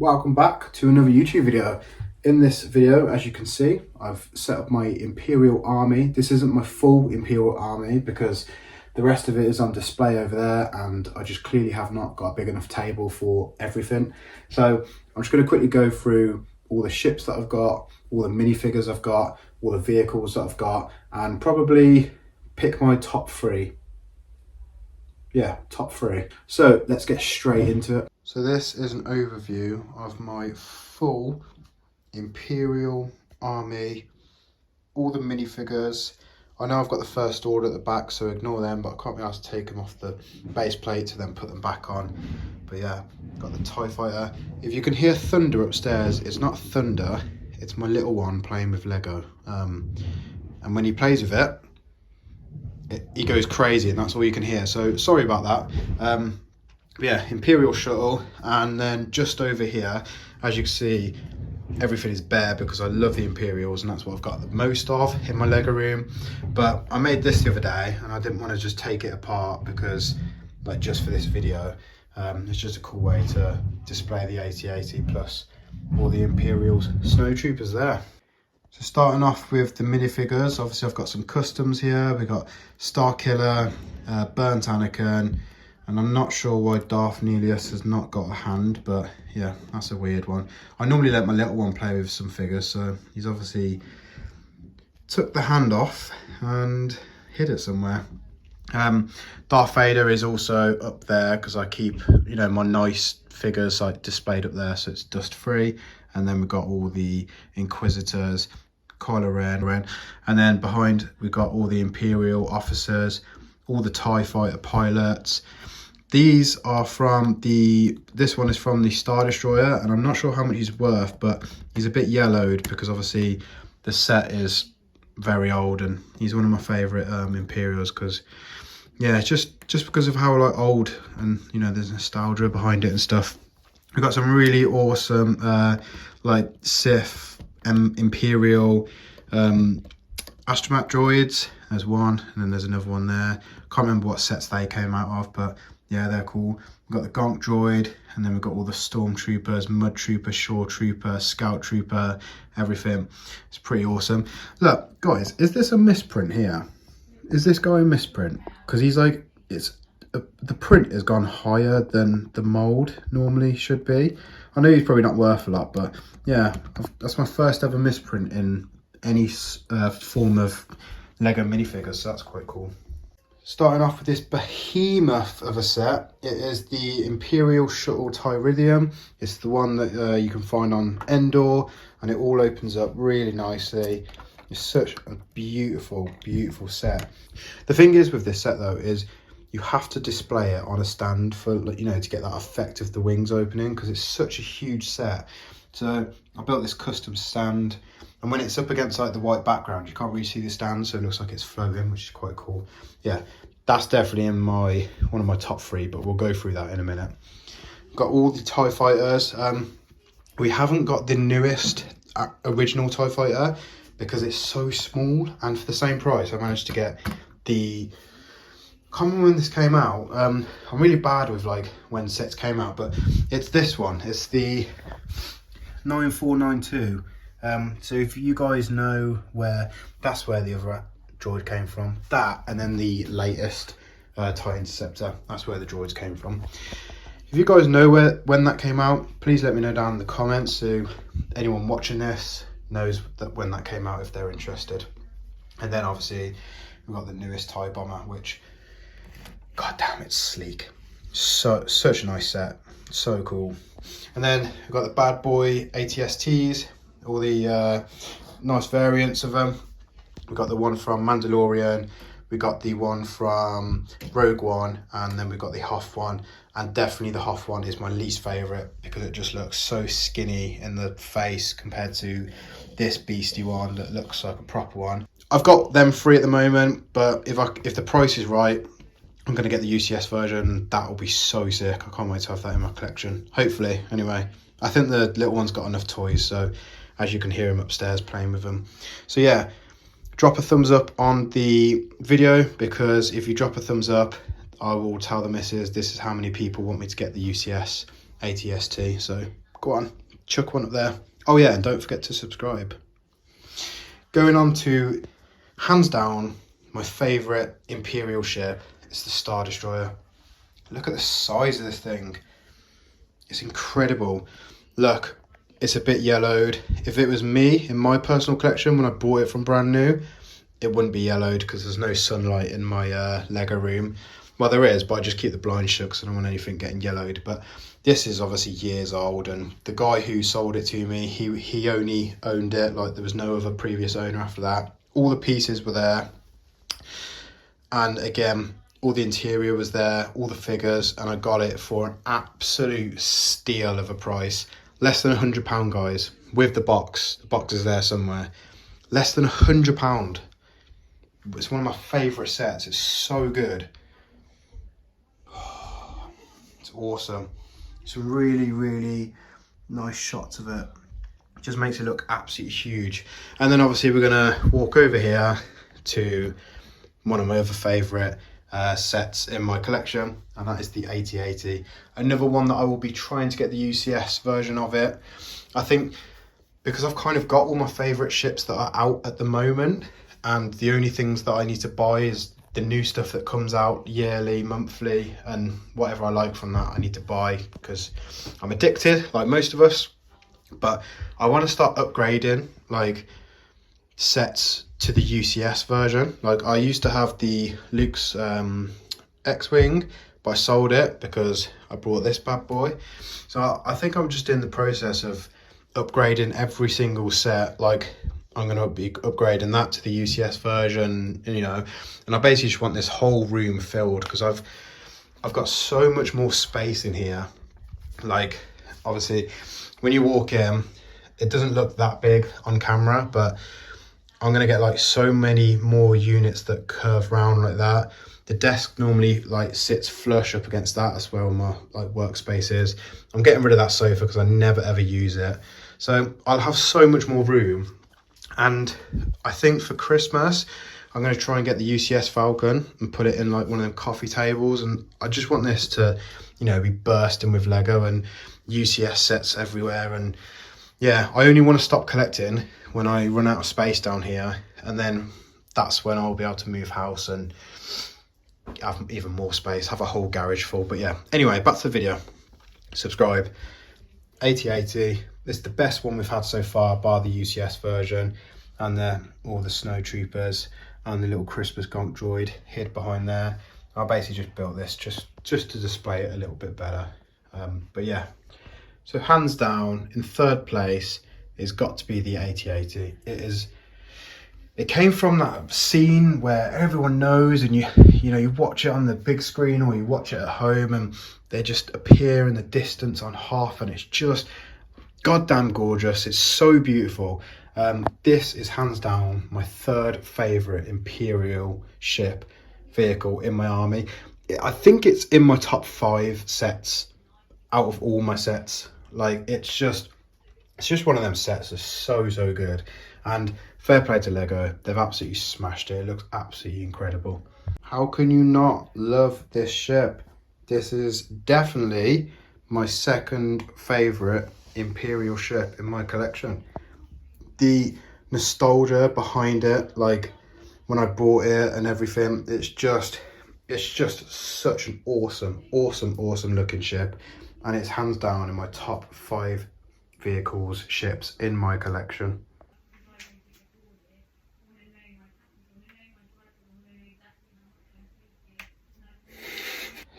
Welcome back to another YouTube video. In this video, as you can see, I've set up my Imperial army. This isn't my full Imperial army because the rest of it is on display over there and I just clearly have not got a big enough table for everything. So I'm just going to quickly go through all the ships that I've got, all the minifigures I've got, all the vehicles that I've got, and probably pick my top three. Yeah, top three. So let's get straight into it. So this is an overview of my full Imperial army, all the minifigures. I know I've got the first order at the back, so ignore them, but I can't be asked to take them off the base plate to then put them back on. But yeah, got the TIE Fighter. If you can hear thunder upstairs, it's not thunder, it's my little one playing with Lego. And when he plays with it, he goes crazy and that's all you can hear. So sorry about that. But yeah, Imperial shuttle, and then just over here, as you can see, everything is bare because I love the Imperials and that's what I've got the most of in my Lego room. But I made this the other day and I didn't want to just take it apart because, like, just for this video, it's just a cool way to display the AT-AT plus all the Imperials snowtroopers there. So starting off with the minifigures, obviously I've got some customs here. We've got Starkiller, Burnt Anakin, and I'm not sure why Darth Nihilus has not got a hand, but yeah, that's a weird one. I normally let my little one play with some figures, so he's obviously took the hand off and hid it somewhere. Darth Vader is also up there because I keep, you know, my nice figures like displayed up there, so it's dust free. And then we've got all the Inquisitors, Kylo Ren, and then behind we've got all the Imperial officers, all the TIE Fighter pilots. These are from this one is from the Star Destroyer, and I'm not sure how much he's worth, but he's a bit yellowed because obviously the set is very old, and he's one of my favourite Imperials because, yeah, just because of how like old and, you know, there's nostalgia behind it and stuff. We've got some really awesome like Sith, Imperial, astromech droids. There's one, and then there's another one there. Can't remember what sets they came out of, but yeah, they're cool. We've got the Gonk droid, and then we've got all the Stormtroopers, Mud Trooper, Shore Trooper, Scout Trooper, everything. It's pretty awesome. Look, guys, is this a misprint here? Is this guy a misprint? Because he's like, the print has gone higher than the mold normally should be. I know he's probably not worth a lot, but yeah, that's my first ever misprint in any form of Lego minifigures, so that's quite cool. Starting off with this behemoth of a set, it is the Imperial Shuttle Tyridium. It's the one that you can find on Endor, and it all opens up really nicely. It's such a beautiful, beautiful set. The thing is with this set though is you have to display it on a stand for, you know, to get that effect of the wings opening because it's such a huge set. So I built this custom stand, and when it's up against like the white background, you can't really see the stand, so it looks like it's floating, which is quite cool. Yeah, that's definitely in one of my top three, but we'll go through that in a minute. Got all the TIE Fighters. We haven't got the newest original TIE Fighter because it's so small, and for the same price I managed to get the, I can't remember when this came out. I'm really bad with like when sets came out, but it's this one. It's the 9492. So if you guys know that's where the other droid came from. That, and then the latest TIE Interceptor, that's where the droids came from. If you guys know when that came out, please let me know down in the comments so anyone watching this knows that when that came out if they're interested. And then obviously we've got the newest TIE Bomber, which, god damn, it's sleek. Such a nice set, so cool. And then we've got the bad boy ATSTs, all the nice variants of them. We've got the one from Mandalorian, we got the one from Rogue One, and then we've got the Hoth one. And definitely the Hoth one is my least favourite because it just looks so skinny in the face compared to this beastie one that looks like a proper one. I've got them free at the moment, but if the price is right, I'm going to get the UCS version. That will be so sick. I can't wait to have that in my collection. Hopefully, anyway. I think the little one's got enough toys, so as you can hear him upstairs playing with them. So yeah, drop a thumbs up on the video, because if you drop a thumbs up, I will tell the missus this is how many people want me to get the UCS ATST. So go on, chuck one up there. Oh yeah, and don't forget to subscribe. Going on to, hands down, my favourite Imperial ship is the Star Destroyer. Look at the size of this thing. It's incredible. Look, it's a bit yellowed. If it was me, in my personal collection, when I bought it from brand new, it wouldn't be yellowed because there's no sunlight in my Lego room. Well, there is, but I just keep the blinds shut because I don't want anything getting yellowed. But this is obviously years old, and the guy who sold it to me, he only owned it. Like, there was no other previous owner after that. All the pieces were there. And again, all the interior was there, all the figures, and I got it for an absolute steal of a price. Less than £100, guys, with the box. The box is there somewhere. Less than £100. It's one of my favourite sets. It's so good. It's awesome. Some really, really nice shots of it. It just makes it look absolutely huge. And then obviously we're going to walk over here to one of my other favourite sets in my collection, and that is the 8080. Another one that I will be trying to get the UCS version of it. I think because I've kind of got all my favourite ships that are out at the moment, and the only things that I need to buy is the new stuff that comes out yearly, monthly, and whatever I like from that I need to buy because I'm addicted like most of us. But I want to start upgrading like sets to the UCS version. Like, I used to have the Luke's X-Wing, but I sold it because I bought this bad boy. So I think I'm just in the process of upgrading every single set. Like, I'm going to be upgrading that to the UCS version, you know, and I basically just want this whole room filled because I've got so much more space in here. Like, obviously when you walk in, it doesn't look that big on camera, but I'm gonna get like so many more units that curve round like that. The desk normally like sits flush up against that. That's where all my like workspace is. I'm getting rid of that sofa because I never ever use it. So I'll have so much more room. And I think for Christmas, I'm gonna try and get the UCS Falcon and put it in like one of them coffee tables. And I just want this to, you know, be bursting with Lego and UCS sets everywhere. And yeah, I only want to stop collecting when I run out of space down here, and then that's when I'll be able to move house and have even more space, have a whole garage full. But yeah, anyway, back to the video. Subscribe. 8080, it's the best one we've had so far, bar the UCS version, and all the snow troopers and the little Christmas gonk droid hid behind there. I basically just built this just to display it a little bit better. But yeah, so hands down, in third place, it's got to be the 8080. It came from that scene where everyone knows, and you watch it on the big screen or you watch it at home, and they just appear in the distance on half, and it's just goddamn gorgeous. It's so beautiful. This is hands down my third favourite Imperial ship vehicle in my army. I think it's in my top 5 sets out of all my sets. Like, it's just one of them sets that's so good. And fair play to Lego, they've absolutely smashed it. It looks absolutely incredible. How can you not love this ship? This is definitely my second favourite Imperial ship in my collection. The nostalgia behind it, like when I bought it and everything, it's just such an awesome looking ship, and it's hands down in my top 5 vehicles, ships in my collection.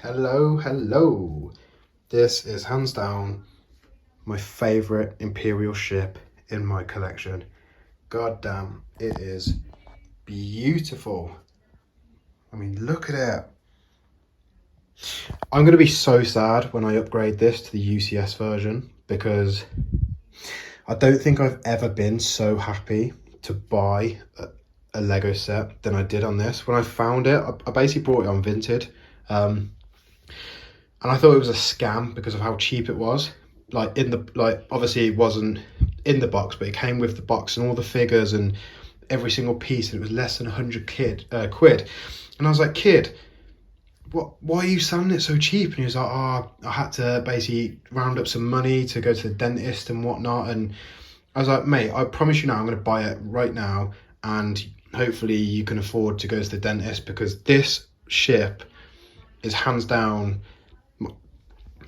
Hello. This is hands down my favourite Imperial ship in my collection. God damn, it is beautiful. I mean, look at it. I'm going to be so sad when I upgrade this to the UCS version, because I don't think I've ever been so happy to buy a Lego set than I did on this. When I found it, I basically bought it on Vinted. And I thought it was a scam because of how cheap it was. Obviously it wasn't in the box, but it came with the box and all the figures and every single piece, and it was less than 100 quid. And I was like, kid, why are you selling it so cheap? And he was like, oh, I had to basically round up some money to go to the dentist and whatnot. And I was like, mate, I promise you now, I'm going to buy it right now. And hopefully you can afford to go to the dentist, because this ship is hands down,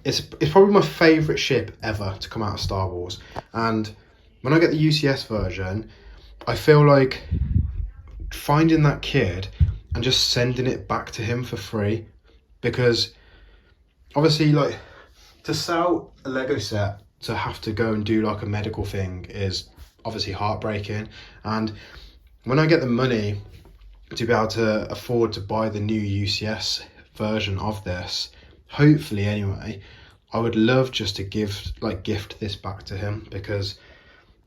it's probably my favourite ship ever to come out of Star Wars. And when I get the UCS version, I feel like finding that kid and just sending it back to him for free, because obviously, like, to sell a Lego set, to have to go and do like a medical thing is obviously heartbreaking. And when I get the money to be able to afford to buy the new UCS version of this, hopefully anyway, I would love just to gift this back to him, because,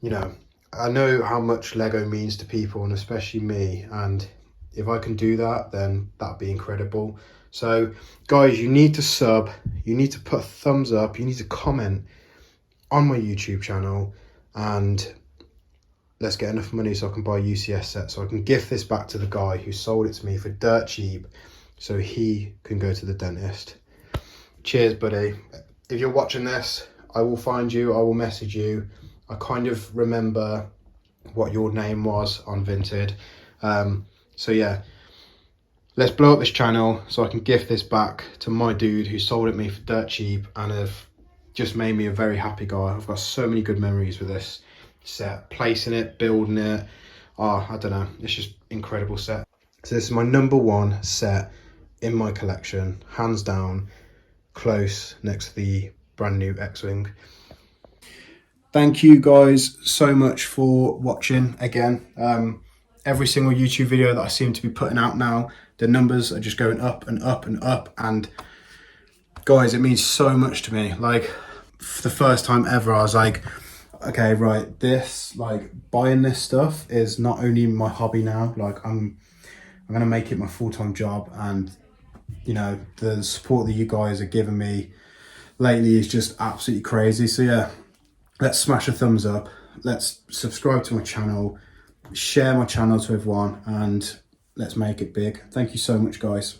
you know, I know how much Lego means to people, and especially me, and if I can do that, then that'd be incredible. So guys, you need to sub, you need to put a thumbs up, you need to comment on my YouTube channel, and let's get enough money so I can buy a UCS set, so I can gift this back to the guy who sold it to me for dirt cheap, so he can go to the dentist. Cheers, buddy. If you're watching this, I will find you, I will message you. I kind of remember what your name was on Vinted. So yeah, let's blow up this channel so I can gift this back to my dude who sold it me for dirt cheap, and have just made me a very happy guy. I've got so many good memories with this set, placing it, building it. Oh, I don't know, it's just incredible set. So this is my #1 set in my collection, hands down, close next to the brand new X-Wing. Thank you guys so much for watching again. Every single YouTube video that I seem to be putting out now, the numbers are just going up and up and up. And guys, it means so much to me. Like, for the first time ever, I was like, okay, right, this, like, buying this stuff is not only my hobby now, like, I'm gonna make it my full-time job. And, you know, the support that you guys are giving me lately is just absolutely crazy. So yeah, let's smash a thumbs up, let's subscribe to my channel, share my channel to everyone, and let's make it big. Thank you so much, guys.